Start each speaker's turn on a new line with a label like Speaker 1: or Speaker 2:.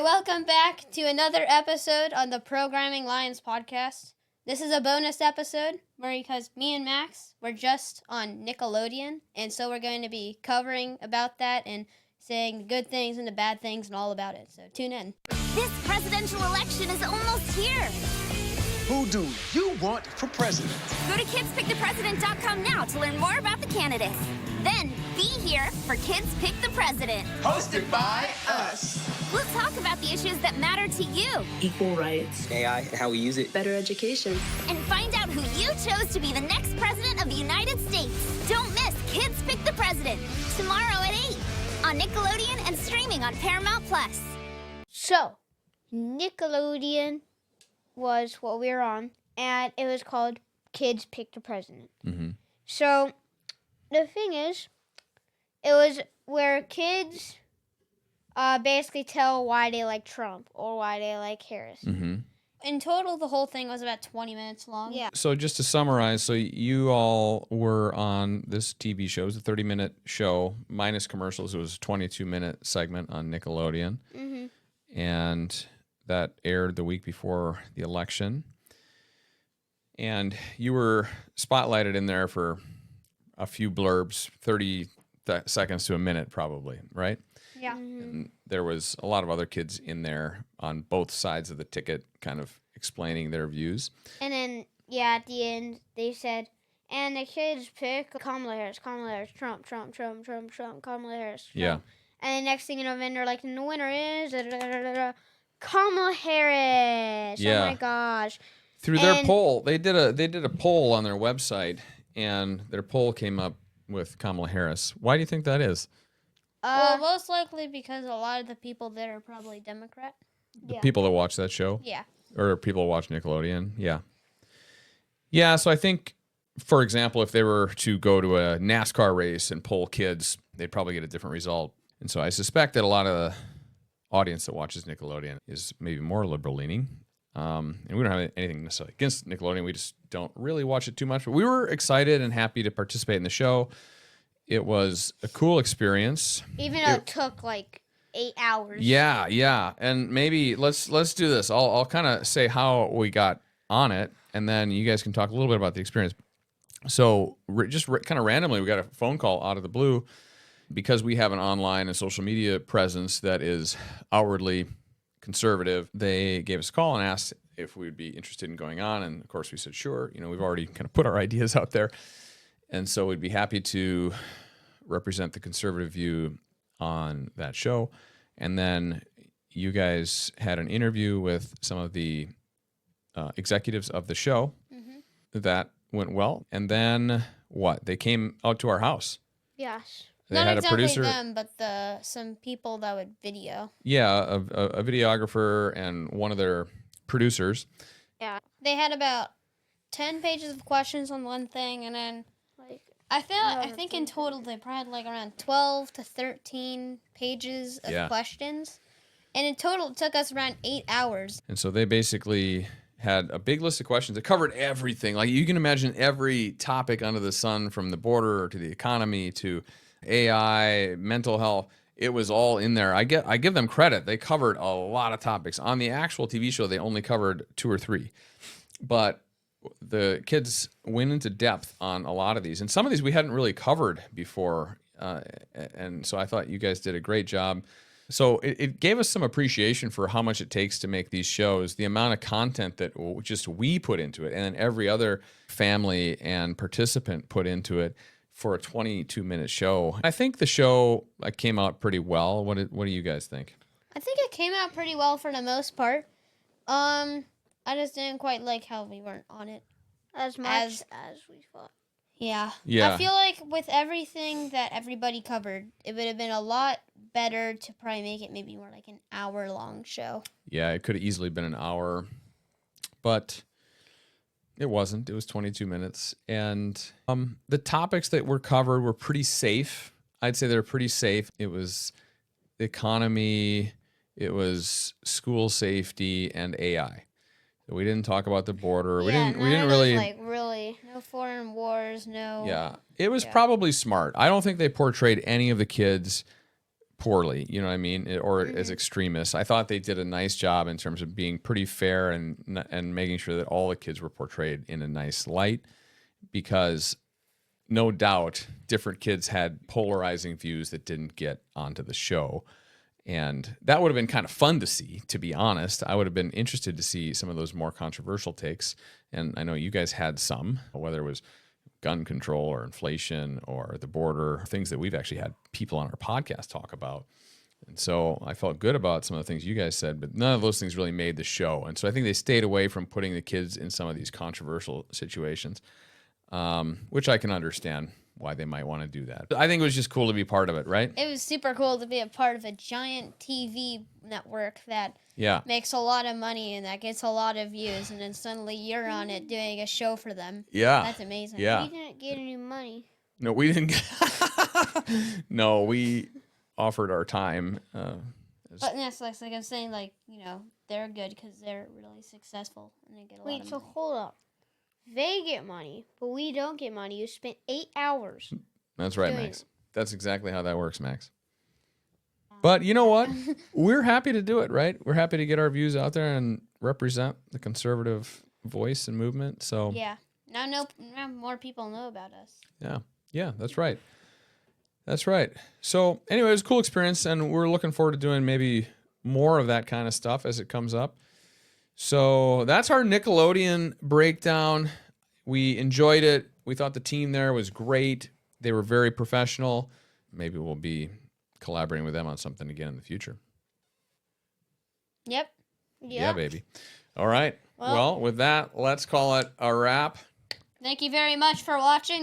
Speaker 1: Welcome back to another episode on the Programming Lions podcast. This is a bonus episode because me and Max were just on Nickelodeon, and so we're going to be covering about that and saying the good things and the bad things and all about it. So tune in.
Speaker 2: This presidential election is almost here.
Speaker 3: Who do you want for president?
Speaker 2: Go to kidspickthepresident.com now to learn more about the candidates. Then be here for Kids Pick the President.
Speaker 3: Hosted by us.
Speaker 2: We'll talk about the issues that matter to you.
Speaker 4: Equal rights.
Speaker 5: AI, how we use it.
Speaker 4: Better education.
Speaker 2: And find out who you chose to be the next president of the United States. Don't miss Kids Pick the President. Tomorrow at 8 on Nickelodeon and streaming on Paramount+.
Speaker 1: So, Nickelodeon was what we were on, and it was called Kids Pick the President.
Speaker 6: Mm-hmm.
Speaker 1: So, the thing is, it was where kids basically tell why they like Trump or why they like Harris.
Speaker 6: Mm-hmm.
Speaker 1: In total, the whole thing was about 20 minutes long.
Speaker 2: Yeah.
Speaker 6: So just to summarize, so you all were on this TV show. It was a 30-minute show, minus commercials. It was a 22-minute segment on Nickelodeon.
Speaker 1: Mm-hmm.
Speaker 6: And that aired the week before the election. And you were spotlighted in there for a few blurbs, 30 seconds to a minute probably, right?
Speaker 1: Yeah.
Speaker 6: And there was a lot of other kids in there on both sides of the ticket kind of explaining their views.
Speaker 1: And then, yeah, at the end, they said, and the kids pick Kamala Harris, Trump, Kamala Harris, Trump.
Speaker 6: Yeah.
Speaker 1: And the next thing you know, then they're like, and the winner is Kamala Harris.
Speaker 6: Yeah.
Speaker 1: Oh my gosh.
Speaker 6: Through their poll, they did a poll on their website, and their poll came up with Kamala Harris. Why do you think that is?
Speaker 1: Well, most likely because a lot of the people there are probably Democrat.
Speaker 6: The people that watch that show?
Speaker 1: Yeah.
Speaker 6: Or people that watch Nickelodeon? Yeah. Yeah, so I think, for example, if they were to go to a NASCAR race and poll kids, they'd probably get a different result. And so I suspect that a lot of the audience that watches Nickelodeon is maybe more liberal-leaning. And we don't have anything necessarily against Nickelodeon. We just don't really watch it too much. But we were excited and happy to participate in the show. It was a cool experience.
Speaker 1: Even though it took like 8 hours.
Speaker 6: Yeah. And maybe let's do this. I'll kind of say how we got on it, and then you guys can talk a little bit about the experience. So just kind of randomly, we got a phone call out of the blue because we have an online and social media presence that is outwardly conservative. They gave us a call and asked if we would be interested in going on, and of course we said sure. You know, we've already kind of put our ideas out there, and so we'd be happy to represent the conservative view on that show. And then you guys had an interview with some of the executives of the show. Mm-hmm. That went well. And then what? They came out to our house.
Speaker 1: Yes.
Speaker 6: They
Speaker 1: Not
Speaker 6: had
Speaker 1: exactly
Speaker 6: a producer,
Speaker 1: them, but some people that would video.
Speaker 6: Yeah, a videographer and one of their producers.
Speaker 1: Yeah. They had about 10 pages of questions on one thing, and then I think in total they probably had like around 12 to 13 pages of questions. And in total it took us around 8 hours.
Speaker 6: And so they basically had a big list of questions that covered everything. Like you can imagine every topic under the sun, from the border to the economy to AI, mental health. It was all in there. I give them credit. They covered a lot of topics. On the actual TV show, they only covered 2 or 3. But the kids went into depth on a lot of these. And some of these we hadn't really covered before. And so I thought you guys did a great job. So it gave us some appreciation for how much it takes to make these shows, the amount of content that just we put into it, and then every other family and participant put into it for a 22-minute show. I think the show came out pretty well. What do you guys think?
Speaker 1: I think it came out pretty well for the most part. I just didn't quite like how we weren't on it as much as we thought. Yeah. I feel like with everything that everybody covered, it would have been a lot better to probably make it maybe more like an hour-long show.
Speaker 6: Yeah, it could have easily been an hour, but it wasn't. It was 22 minutes. And the topics that were covered were pretty safe. I'd say they're pretty safe. It was the economy, it was school safety, and AI. We didn't talk about the border. We didn't really
Speaker 1: no foreign wars, no.
Speaker 6: Yeah. It was probably smart. I don't think they portrayed any of the kids poorly, you know what I mean, or as extremists. I thought they did a nice job in terms of being pretty fair and making sure that all the kids were portrayed in a nice light, because no doubt different kids had polarizing views that didn't get onto the show. And that would have been kind of fun to see, to be honest. I would have been interested to see some of those more controversial takes. And I know you guys had some, whether it was gun control or inflation or the border, things that we've actually had people on our podcast talk about. And so I felt good about some of the things you guys said, but none of those things really made the show. And so I think they stayed away from putting the kids in some of these controversial situations, which I can understand why they might want to do that. But I think it was just cool to be part of it, right?
Speaker 1: It was super cool to be a part of a giant TV network that makes a lot of money and that gets a lot of views, and then suddenly you're on it doing a show for them.
Speaker 6: Yeah.
Speaker 1: That's amazing.
Speaker 6: Yeah.
Speaker 1: We didn't get any money.
Speaker 6: No, we didn't. No, we offered our time.
Speaker 1: But that's like I'm saying, like, you know, they're good because they're really successful and they get a lot of money.
Speaker 5: Wait, so hold up. They get money, but we don't get money. You spent 8 hours.
Speaker 6: That's right, Max. That's exactly how that works, Max. But you know what? We're happy to do it, right? We're happy to get our views out there and represent the conservative voice and movement. So
Speaker 1: yeah, now more people know about us.
Speaker 6: Yeah, that's right. That's right. So anyway, it was a cool experience, and we're looking forward to doing maybe more of that kind of stuff as it comes up. So that's our Nickelodeon breakdown. We enjoyed it. We thought the team there was great. They were very professional. Maybe we'll be collaborating with them on something again in the future.
Speaker 1: Yep.
Speaker 6: Yeah, baby. All right. Well, with that, let's call it a wrap.
Speaker 1: Thank you very much for watching.